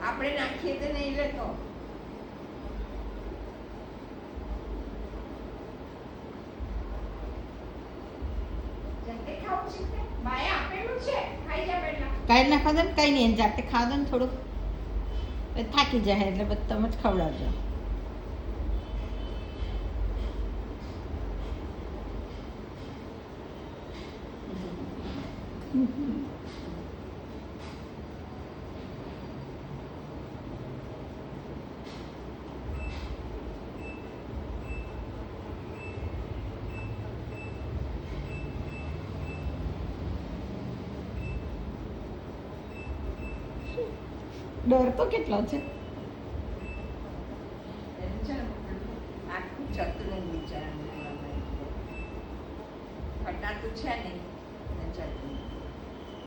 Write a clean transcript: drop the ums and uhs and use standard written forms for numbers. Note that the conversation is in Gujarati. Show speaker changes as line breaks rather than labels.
આપણે નાખીએ તો નહીં લેતો. જાતે ખાવું છે તે? બાએ આપેલું છે, ખાઈ જા પહેલા.
કાંઈ ના ખાધો ને કાંઈ નહીં, એને જાતે ખાવા દો ને થોડુંક. એ થાકી જાય એટલે પછી તમે જ ખવડાવજો. ડર તો કેટલો છે.
એનું છે ને આખું ચતરું બિચારાને ખટાતું છે નહીં ને ચતરું.